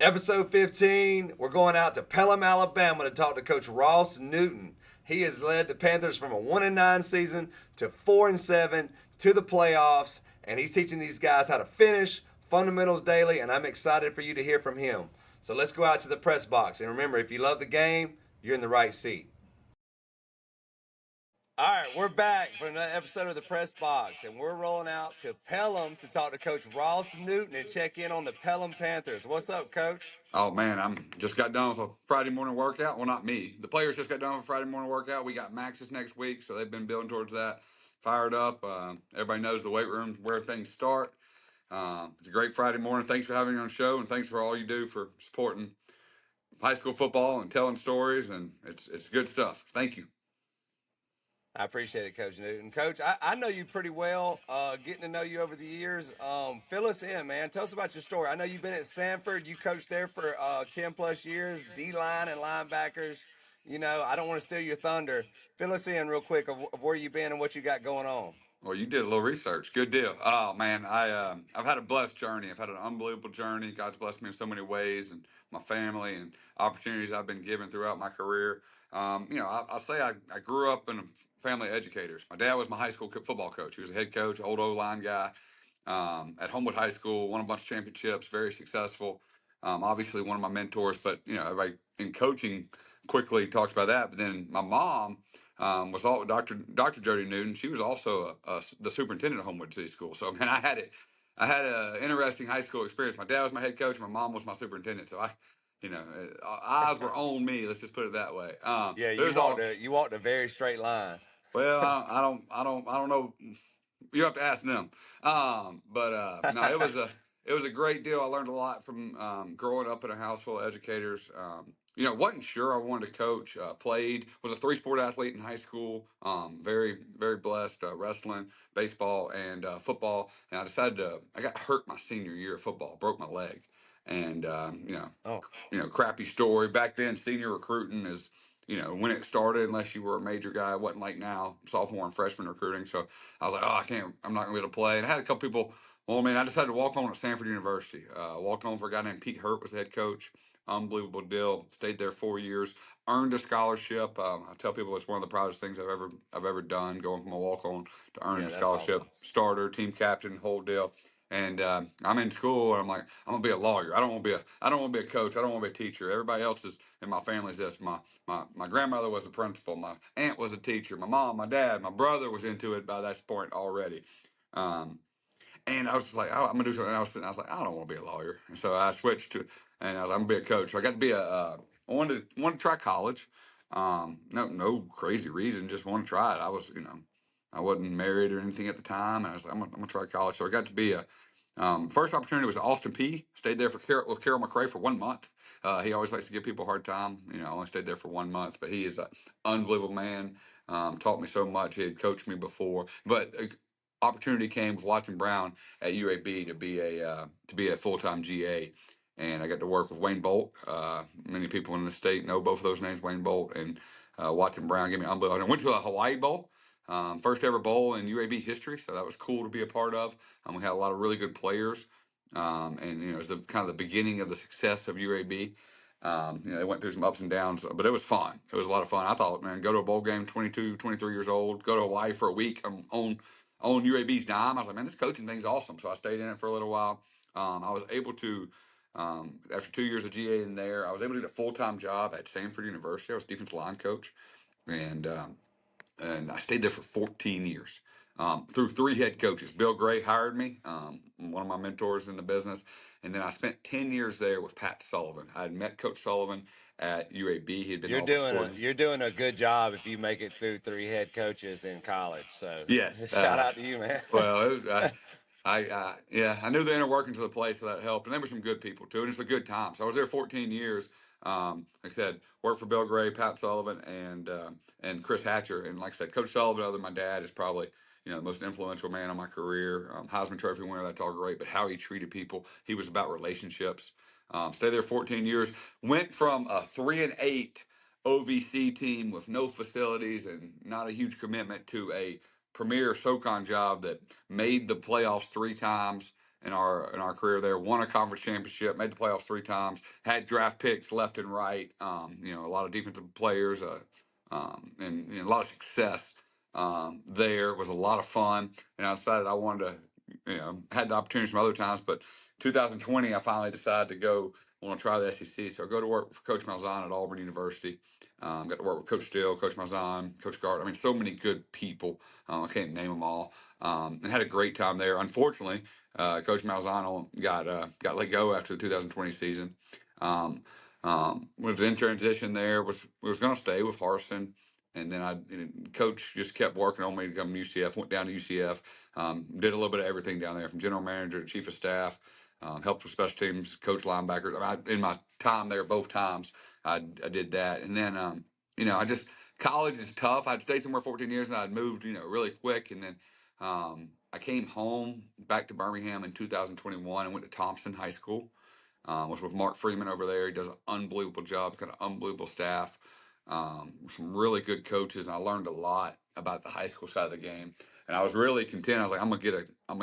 Episode 15, we're going out to Pelham, Alabama to talk to Coach Ross Newton. He has led the Panthers from a 1-9 season to 4-7 to the playoffs, and he's teaching these guys how to finish, fundamentals daily, and I'm excited for you to hear from him. So let's go out to the press box. And remember, if you love the game, you're in the right seat. All right, we're back for another episode of the Press Box, and we're rolling out to Pelham to talk to Coach Ross Newton and check in on the Pelham Panthers. What's up, Coach? Oh man, I'm just got done with a Friday morning workout. Well, not me. The players just got done with a Friday morning workout. We got Max's next week, so they've been building towards that. Fired up. Everybody knows the weight room where things start. It's a great Friday morning. Thanks for having me on the show, and thanks for all you do for supporting high school football and telling stories. And it's good stuff. Thank you. I appreciate it, Coach Newton. Coach, I know you pretty well, getting to know you over the years. Fill us in, man. Tell us about your story. I know you've been at Sanford. You coached there for 10 plus years, D-line and linebackers. You know, I don't want to steal your thunder. Fill us in real quick of where you've been and what you got going on. Well, you did a little research. Good deal. Oh man, I've had a blessed journey. I've had an unbelievable journey. God's blessed me in so many ways, and my family and opportunities I've been given throughout my career. I'll say I grew up in a family of educators. My dad was my high school football coach. He was a head coach, old O-line guy at Homewood High School. Won a bunch of championships, very successful. Obviously, one of my mentors. But everybody in coaching quickly talks about that. But then my mom was all Dr. Jody Newton. She was also the superintendent of Homewood City School. So man, I had an interesting high school experience. My dad was my head coach. My mom was my superintendent. So eyes were on me. Let's just put it that way. Yeah, There's you walked a very straight line. well, I don't know. You have to ask them. No, it was a great deal. I learned a lot from growing up in a house full of educators. Wasn't sure I wanted to coach. Played, was a three-sport athlete in high school. Very, very blessed. Wrestling, baseball, and football. And I got hurt my senior year of football. Broke my leg. And Oh, crappy story. Back then, senior recruiting is when it started, unless you were a major guy, it wasn't like now, sophomore and freshman recruiting. So I was like, I'm not going to be able to play. And I had a couple people, well, man, I decided to walk on at Stanford University. Walked on for a guy named Pete Hurt was the head coach. Unbelievable deal. Stayed there 4 years. Earned a scholarship. I tell people it's one of the proudest things I've ever done. Going from a walk on to earning yeah, a that's scholarship, awesome. starter, team captain, whole deal. And I'm in school, and I'm like, I'm gonna be a lawyer. I don't want to be a coach. I don't want to be a teacher. Everybody else is in my family is this. My grandmother was a principal. My aunt was a teacher. My mom, my dad, my brother was into it by that point already. Um, and I was just like, I'm gonna do something else. And I was like, I don't want to be a lawyer. And so I switched to, and I was like, I'm gonna be a coach. So I got to be I wanted to try college. No crazy reason, just want to try it. I wasn't married or anything at the time, and I was like, I'm gonna try college. So I got to be a first opportunity was Austin P. Stayed there with Carol McRae for 1 month. He always likes to give people a hard time. I only stayed there for 1 month, but he is an unbelievable man. Taught me so much. He had coached me before, but opportunity came with Watson Brown at UAB to be a full time GA, and I got to work with Wayne Bolt. Many people in the state know both of those names, Wayne Bolt and Watson Brown. Gave me unbelievable. I went to a Hawaii Bowl. First ever bowl in UAB history, so that was cool to be a part of. We had a lot of really good players, and it was the kind of the beginning of the success of UAB. They went through some ups and downs, but it was fun. It was a lot of fun. I thought, man, go to a bowl game, 22, 23 years old, go to Hawaii for a week on UAB's dime. I was like, man, this coaching thing's awesome. So I stayed in it for a little while. I was able to, after 2 years of GA in there, I was able to get a full time job at Stanford University. I was defensive line coach, and I stayed there for 14 years through three head coaches. Bill Gray hired me, one of my mentors in the business, and then I spent 10 years there with Pat Sullivan. I had met Coach Sullivan at UAB. He had been the offensive coordinator. You're doing a good job if you make it through three head coaches in college. So Yes. shout out to you, man. Well, it was, I knew the inner workings of the place, so that helped. And there were some good people too, and it's a good time. So I was there 14 years. Like I said, worked for Bill Gray, Pat Sullivan, and Chris Hatcher. And like I said, Coach Sullivan, other than my dad, is probably the most influential man in my career. Heisman Trophy winner, that's all great. But how he treated people, he was about relationships. Stayed there 14 years. Went from a 3-8 OVC team with no facilities and not a huge commitment to a premier SoCon job that made the playoffs 3 times in our career there. Won a conference championship, made the playoffs 3 times, had draft picks left and right. You know, a lot of defensive players, and you know, a lot of success there. It was a lot of fun, and I decided I wanted to. You know, had the opportunities from other times, but 2020, I finally decided to go. I want to try the SEC, so I go to work for Coach Malzahn at Auburn University. Got to work with Coach Steele, Coach Malzahn, Coach Gard. I mean, so many good people. I can't name them all. And had a great time there. Unfortunately, Coach Malzahn got let go after the 2020 season. Was in transition there. Was going to stay with Harsin. And then coach just kept working on me to come to UCF. Went down to UCF. Did a little bit of everything down there, from general manager to chief of staff. Helped with special teams, coach linebackers. In my time there, both times, I did that. And then, you know, college is tough. I'd stayed somewhere 14 years, and I'd moved, you know, really quick. And then I came home back to Birmingham in 2021 and went to Thompson High School. Was with Mark Freeman over there. He does an unbelievable job. He's got an unbelievable staff. Some really good coaches, and I learned a lot about the high school side of the game. And I was really content. I was like, I'm gonna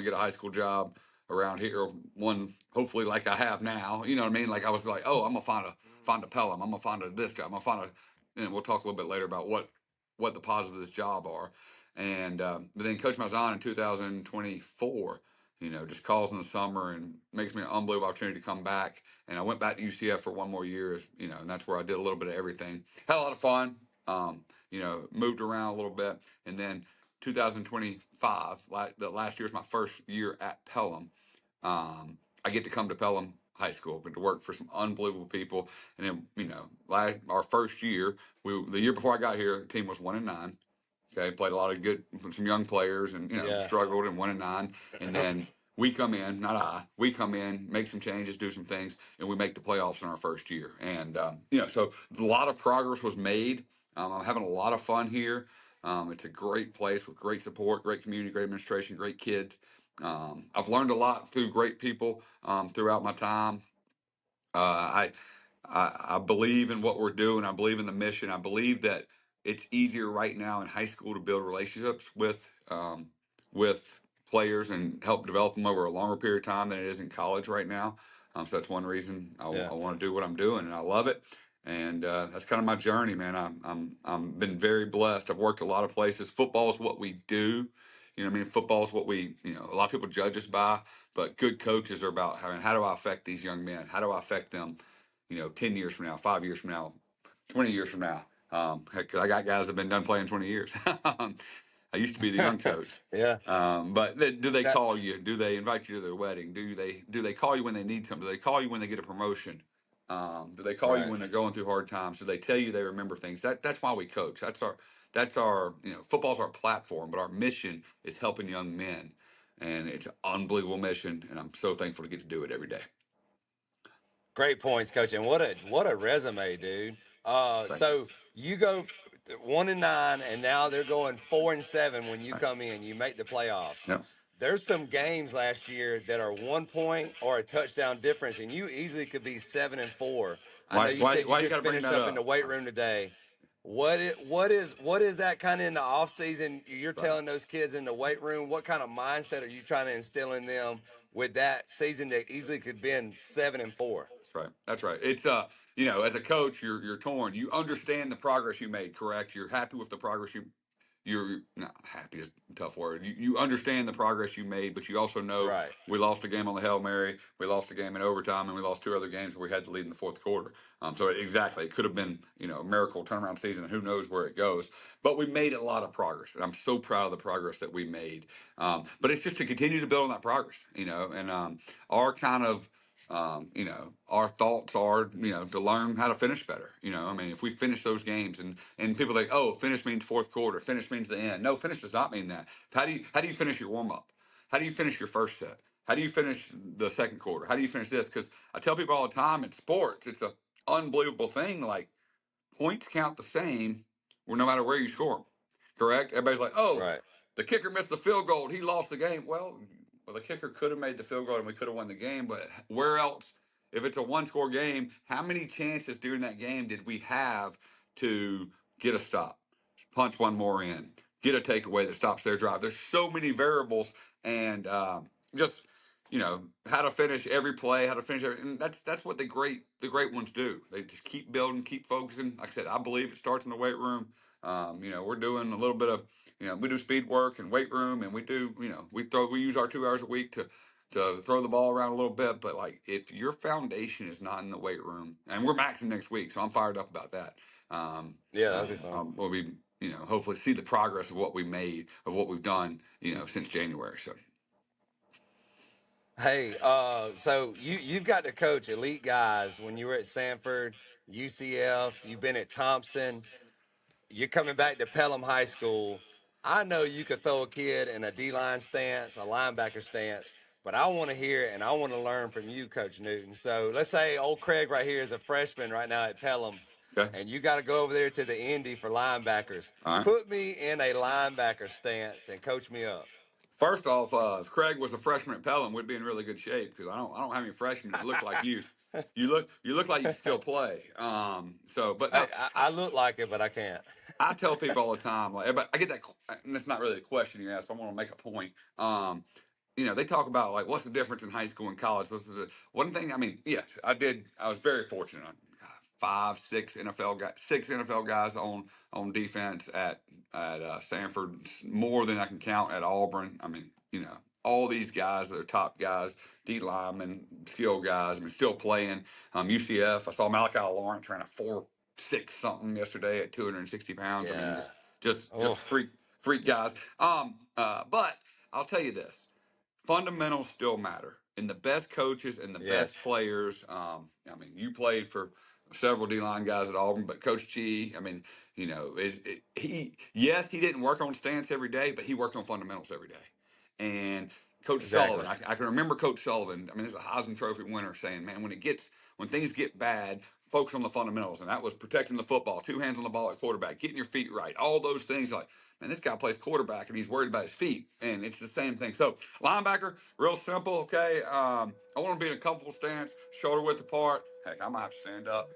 get a high school job around here, one hopefully like I have now. You know what I mean? Like I was like, oh, I'm gonna find a Pelham. I'm gonna find this job. I'm gonna find a, and we'll talk a little bit later about what the positives of this job are. And but then Coach Malzahn in 2024, you know, just calls in the summer and makes me an unbelievable opportunity to come back. And I went back to UCF for one more year, you know, and that's where I did a little bit of everything. Had a lot of fun, you know, moved around a little bit. And then 2025, the last year is my first year at Pelham. I get to come to Pelham High School, get to work for some unbelievable people. And then, you know, our first year, the year before I got here, the team was 1-9. Okay, played a lot of good, some young players, and you know, struggled and 1-9. And then we come in, we come in, make some changes, do some things, and we make the playoffs in our first year. And you know, so a lot of progress was made. I'm having a lot of fun here. It's a great place with great support, great community, great administration, great kids. I've learned a lot through great people throughout my time. I I believe in what we're doing. I believe in the mission. I believe that it's easier right now in high school to build relationships with players and help develop them over a longer period of time than it is in college right now. So that's one reason I want to do what I'm doing, and I love it. And that's kind of my journey, man. I'm been very blessed. I've worked a lot of places. Football is what we do. You know what I mean? Football is what we, you know, a lot of people judge us by, but good coaches are about having, how do I affect these young men? How do I affect them, you know, 10 years from now, 5 years from now, 20 years from now? Heck, I got guys that have been done playing 20 years. I used to be the young coach. But do they call you? Do they invite you to their wedding? Do they call you when they need something? Do they call you when they get a promotion? Do they call you when they're going through hard times? Do they tell you they remember things? That's why we coach. That's our, you know, football's our platform, but our mission is helping young men. And it's an unbelievable mission, and I'm so thankful to get to do it every day. Great points, Coach. And what a resume, dude. So you go 1-9, and now they're going 4-7 when you come in. You make the playoffs. Yep. There's some games last year that are 1 point or a touchdown difference, and you easily could be 7-4. I know you said you just finished up in the weight room today. What is that kind of in the off season? You're telling those kids in the weight room, what kind of mindset are you trying to instill in them with that season that easily could be 7-4? That's right. It's you know, as a coach, you're torn. You understand the progress you made, correct? You're happy with the progress you're not happy is a tough word. You understand the progress you made, but you also know we lost a game on the Hail Mary, we lost a game in overtime, and we lost 2 other games where we had to lead in the fourth quarter. So exactly, it could have been, you know, a miracle turnaround season, and who knows where it goes. But we made a lot of progress, and I'm so proud of the progress that we made. But it's just to continue to build on that progress, you know, and our kind of you know, our thoughts are, you know, to learn how to finish better. You know, I mean, if we finish those games, and people think, oh, finish means fourth quarter, finish means the end. No, finish does not mean that. How do you finish your warm up? How do you finish your first set? How do you finish the second quarter? How do you finish this? Because I tell people all the time in sports, it's an unbelievable thing. Like, points count the same, no matter where you score them. Correct? Everybody's like, oh, the kicker missed the field goal, he lost the game. Well, the kicker could have made the field goal and we could have won the game, but where else? If it's a one-score game, how many chances during that game did we have to get a stop, punch one more in, get a takeaway that stops their drive? There's so many variables, and just how to finish every play, how to finish and that's what the great ones do. They just keep building, keep focusing. Like I said, I believe it starts in the weight room. We're doing a little bit of, we do speed work and weight room, and we do, we use our 2 hours a week to throw the ball around a little bit. But like, if your foundation is not in the weight room, and we're maxing next week, so I'm fired up about that. Yeah, that'll be fun. We'll be, hopefully see the progress of what we made, of what we've done, since January. So. Hey, so you've got to coach elite guys when you were at Sanford, UCF. You've been at Thompson. You're coming back to Pelham High School. I know you could throw a kid in a D-line stance, a linebacker stance, but I want to hear it and I want to learn from you, Coach Newton. So let's say old Craig right here is a freshman right now at Pelham, Okay. and you got to go over there to the Indy for linebackers. All right. Put me in a linebacker stance and coach me up. First off, if Craig was a freshman at Pelham, we'd be in really good shape because I don't have any freshmen that look like you. You look like you can still play. But no, Hey, I look like it, but I can't. I tell people all the time, like, but I get that, and it's not really a question you ask, but I want to make a point. They talk about like what's the difference in high school and college. This is one thing. I mean, yes, I did. I was very fortunate. Six NFL guys on defense at Sanford, more than I can count at Auburn. I mean, all these guys that are top guys, D linemen, skill guys. I mean, still playing. UCF. I saw Malachi Lawrence trying to 4.6 something yesterday at 260 pounds. Yeah. I mean, just freak guys. But I'll tell you this: fundamentals still matter, and the best coaches and the best players. You played for several D line guys at Auburn, but Coach G, I mean, he didn't work on stance every day, but he worked on fundamentals every day. And Coach Sullivan, I can remember Coach Sullivan. I mean, this is a Heisman Trophy winner saying, "Man, when things get bad, focus on the fundamentals." And that was protecting the football, two hands on the ball at quarterback, getting your feet right, all those things. Like, man, this guy plays quarterback and he's worried about his feet, and it's the same thing. So linebacker, real simple. Okay, I want to be in a comfortable stance, shoulder width apart. Heck, I might have to stand up.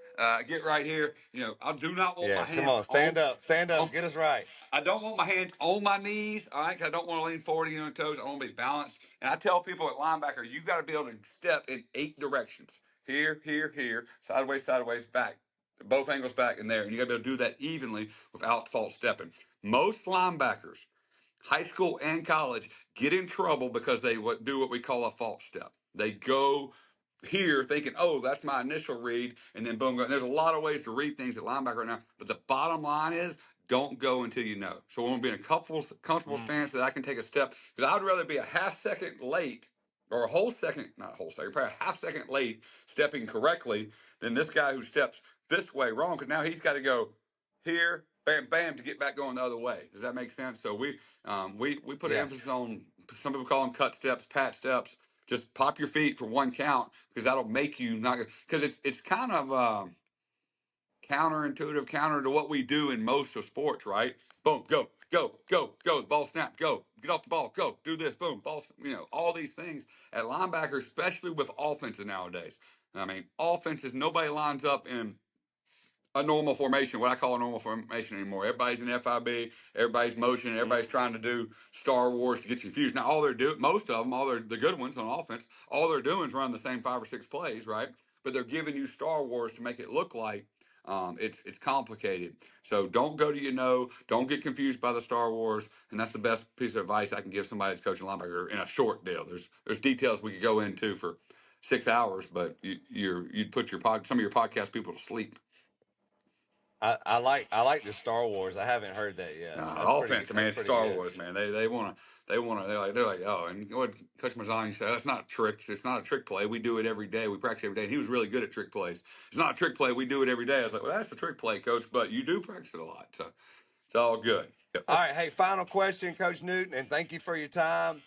Get right here. I do not want my hands. Come on, stand up, get us right. I don't want my hands on my knees. All right, 'cause I don't want to lean forward on toes. I want to be balanced. And I tell people at linebacker, you got to be able to step in 8 directions. Here, here, here, sideways, back. Both angles back and there. And you got to be able to do that evenly without false stepping. Most linebackers, high school and college, get in trouble because they do what we call a false step. They go here thinking, oh, that's my initial read, and then boom. And there's a lot of ways to read things at linebacker right now, but the bottom line is don't go until you know. So I want to be in a comfortable stance that I can take a step, because I would rather be a half second late or not a whole second, probably a half second late stepping correctly than this guy who steps this way wrong, because now he's got to go here, bam, bam, to get back going the other way. Does that make sense? So we put an emphasis on, some people call them cut steps, pat steps. Just pop your feet for one count, because that'll make you not, because it's kind of counterintuitive, counter to what we do in most of sports, right? Boom, go, ball snap, go, get off the ball, go, do this, boom, ball, all these things. At linebacker, especially with offenses nowadays. I mean, offenses, nobody lines up in a normal formation, what I call a normal formation anymore. Everybody's in FIB, everybody's motion, everybody's trying to do Star Wars to get you confused. Now, most of them, the good ones on offense, all they're doing is run the same 5 or 6 plays, right? But they're giving you Star Wars to make it look like it's complicated. So don't go to don't get confused by the Star Wars, and that's the best piece of advice I can give somebody that's coaching linebacker in a short deal. There's details we could go into for 6 hours, but you'd put some of your podcast people to sleep. I like the Star Wars. I haven't heard that yet. Offense, man, it's Star Wars, man. They're like, oh, and what Coach Mazzani said, that's not tricks. It's not a trick play. We do it every day. We practice every day. And he was really good at trick plays. It's not a trick play. We do it every day. I was like, well, that's a trick play, Coach, but you do practice it a lot, so it's all good. Yep. All right, hey, final question, Coach Newton, and thank you for your time.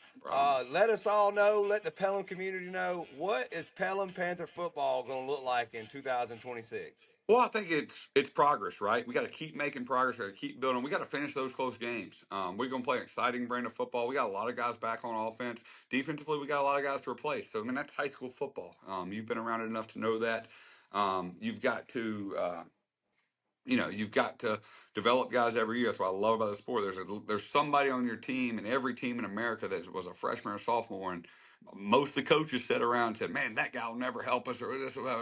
Let us all know, let the Pelham community know, what is Pelham Panther football going to look like in 2026? Well, I think it's progress, right? We got to keep making progress. We got to keep building. We got to finish those close games. We're going to play an exciting brand of football. We got a lot of guys back on offense. Defensively, we got a lot of guys to replace. So, I mean, that's high school football. You've been around it enough to know that. You've got to develop guys every year. That's what I love about the sport. There's somebody on your team, and every team in America that was a freshman or sophomore, and most of the coaches sat around and said, "Man, that guy will never help us," or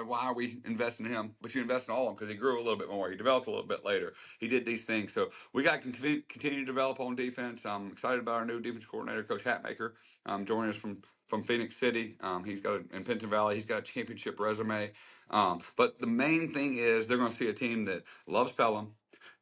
"Why are we investing in him?" But you invest in all of them because he grew a little bit more. He developed a little bit later. He did these things. So we got to continue to develop on defense. I'm excited about our new defense coordinator, Coach Hatmaker, joining us from Phoenix City. He's got in Penton Valley. He's got a championship resume. But the main thing is they're going to see a team that loves Pelham,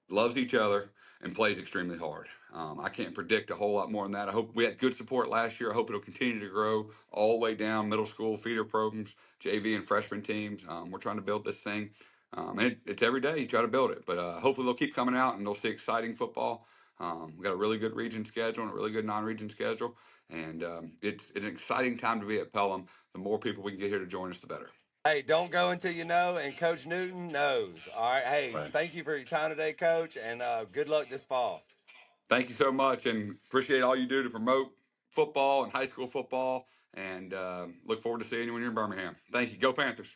loves each other, and plays extremely hard. I can't predict a whole lot more than that. I hope we had good support last year. I hope it'll continue to grow all the way down middle school, feeder programs, JV, and freshman teams. We're trying to build this thing. And it's every day you try to build it. But hopefully they'll keep coming out and they'll see exciting football. We've got a really good region schedule and a really good non-region schedule. And it's an exciting time to be at Pelham. The more people we can get here to join us, the better. Hey, don't go until you know, and Coach Newton knows. All right. Hey, Thank you for your time today, Coach, and good luck this fall. Thank you so much, and appreciate all you do to promote football and high school football, and look forward to seeing you when you're in Birmingham. Thank you. Go Panthers.